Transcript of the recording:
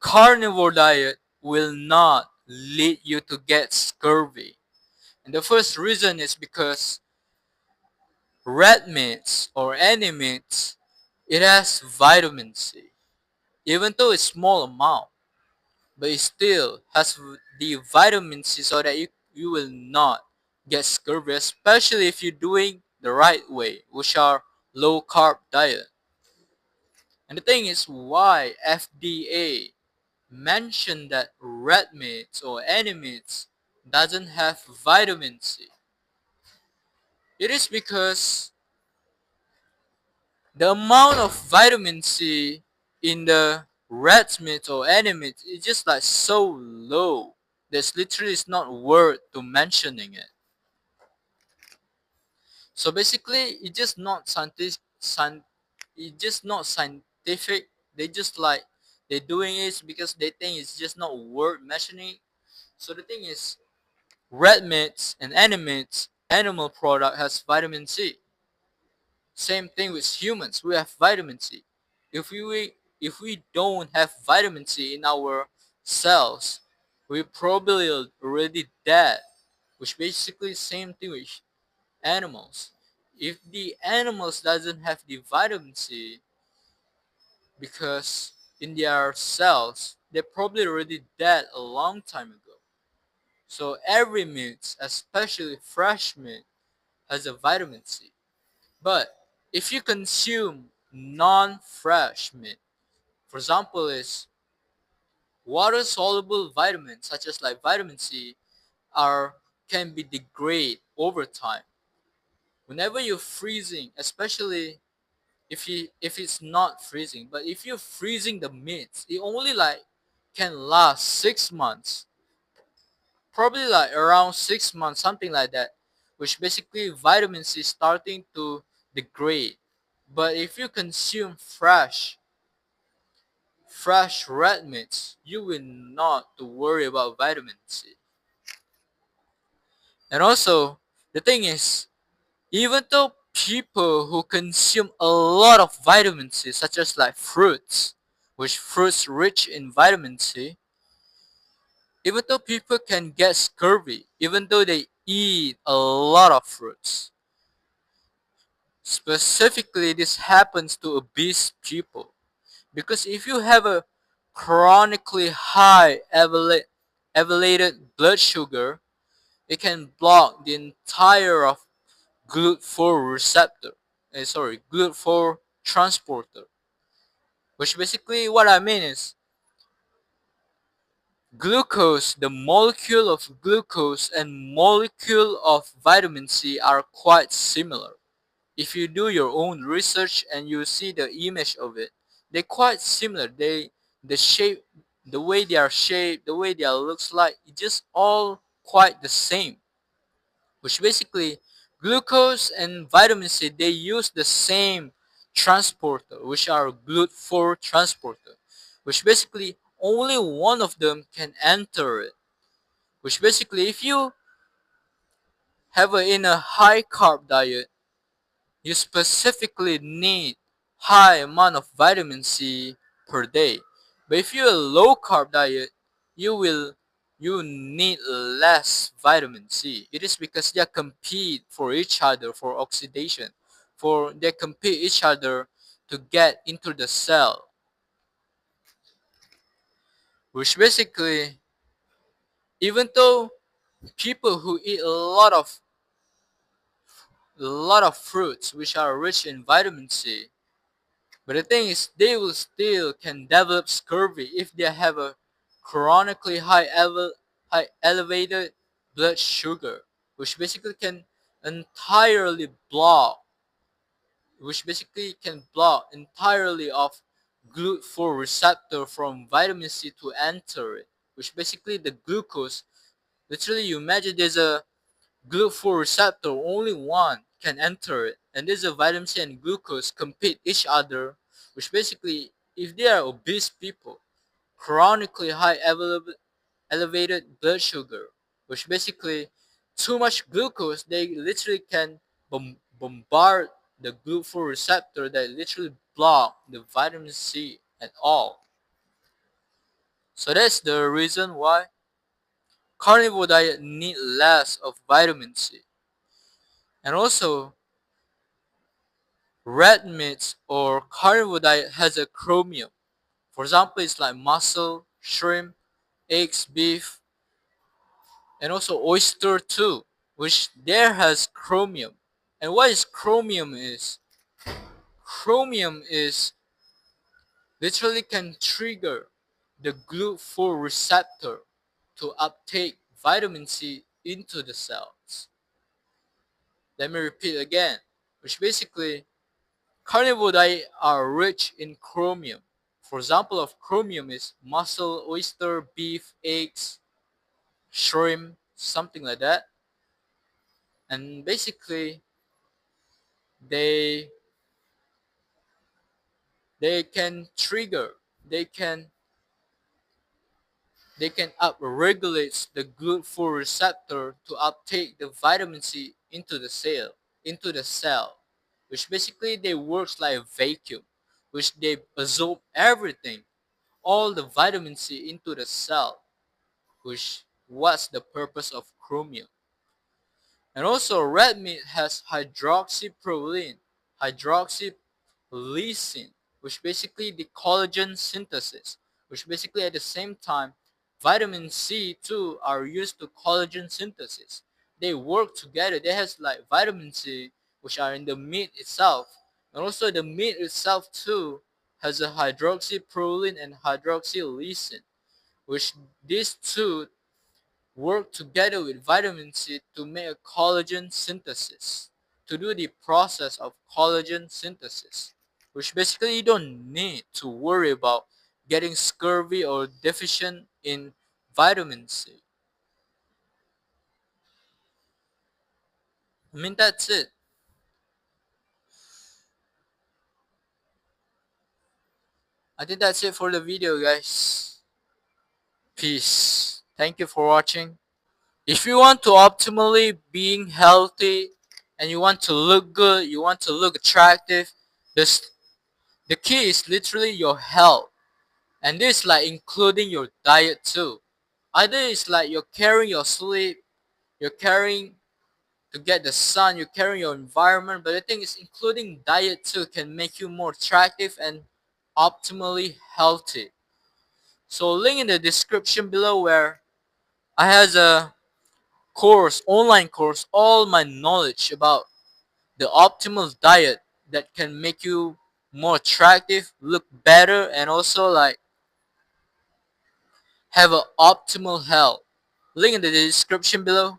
carnivore diet will not lead you to get scurvy. And the first reason is because red meats or any meats, it has vitamin C. Even though it's small amount, but it still has the vitamin C so that you will not get scurvy, especially if you're doing the right way, which are low carb diet. And the thing is why FDA mentioned that red meats or any meats doesn't have vitamin C. It is because the amount of vitamin C in the red meat or any meat is just like so low. That's literally is not worth to mentioning it. So basically, it's just not scientific. It's just not scientific. They just like they're doing it because they think it's just not worth mentioning. So the thing is, red meats and animal product has vitamin C. Same thing with humans. We have vitamin C. If we don't have vitamin C in our cells, we probably already dead. Which basically same thing with animals. If the animals doesn't have the vitamin C because in their cells, they're probably already dead a long time ago. So every meat, especially fresh meat, has a vitamin C. But if you consume non-fresh meat, for example, is water-soluble vitamins such as like vitamin C are can be degraded over time. Whenever you're freezing, especially if it's not freezing, but if you're freezing the meats, it only like can last 6 months, probably like around 6 months, something like that, which basically vitamin C is starting to degrade. But if you consume fresh red meats, you will not to worry about vitamin C. And also, the thing is, even though people who consume a lot of vitamin C, such as like fruits, which fruits rich in vitamin C, even though people can get scurvy, even though they eat a lot of fruits. Specifically, this happens to obese people. Because if you have a chronically high elevated blood sugar, it can block the entire of GLUT4 receptor. GLUT4 transporter. Which basically what I mean is glucose, the molecule of glucose and molecule of vitamin C are quite similar. If you do your own research and you see the image of it, they're quite similar. The shape, the way they are shaped, the way they are looks like, it's just all quite the same. Which basically glucose and vitamin C, they use the same transporter, which are GLUT4 transporter, which basically only one of them can enter it. Which basically if you have in a high carb diet, you specifically need high amount of vitamin C per day. But if you're a low carb diet, you will you need less vitamin C. It is because they compete for each other for oxidation, for they compete each other to get into the cell. Which basically, even though people who eat a lot of fruits which are rich in vitamin C, but the thing is, they will still can develop scurvy if they have a chronically high elevated blood sugar, which basically can entirely block, which basically can block entirely of GLUT4 receptor from vitamin C to enter it, which basically the glucose, literally you imagine there's a GLUT4 receptor, only one can enter it, and this is vitamin C and glucose compete each other, which basically, if they are obese people, chronically high elevated blood sugar, which basically too much glucose, they literally can bombard the GLUT4 receptor that literally block the vitamin C at all. So that's the reason why carnivore diet need less of vitamin C. And also, red meat or carnivore diet has a chromium. For example, it's like mussel, shrimp, eggs, beef, and also oyster too, which there has chromium. And what is chromium is? Chromium is literally can trigger the GLUT4 receptor to uptake vitamin C into the cells. Let me repeat again, which basically carnivore diet are rich in chromium. For example of chromium is mussel, oyster, beef, eggs, shrimp, something like that. And basically they they can trigger, they can they can upregulate the GLUT4 receptor to uptake the vitamin C into the cell, which basically they works like a vacuum, which they absorb everything, all the vitamin C into the cell, which was the purpose of chromium. And also red meat has hydroxyproline, hydroxylysine, which basically the collagen synthesis, which basically at the same time vitamin C too are used to collagen synthesis. They work together. They has like vitamin C which are in the meat itself. And also the meat itself too has a hydroxyproline and hydroxylysine, which these two work together with vitamin C to make a collagen synthesis, to do the process of collagen synthesis, which basically you don't need to worry about getting scurvy or deficient in vitamin C. I mean, that's it. I think that's it for the video, guys. Peace. Thank you for watching. If you want to optimally being healthy and you want to look good, you want to look attractive, this the key is literally your health. And this like including your diet too. Either it's like you're carrying your sleep, you're carrying to get the sun, you're carrying your environment, but the thing is including diet too can make you more attractive and optimally healthy. So link in the description below where I has a course, online course, all my knowledge about the optimal diet that can make you more attractive, look better, and also like have an optimal health. Link in the description below.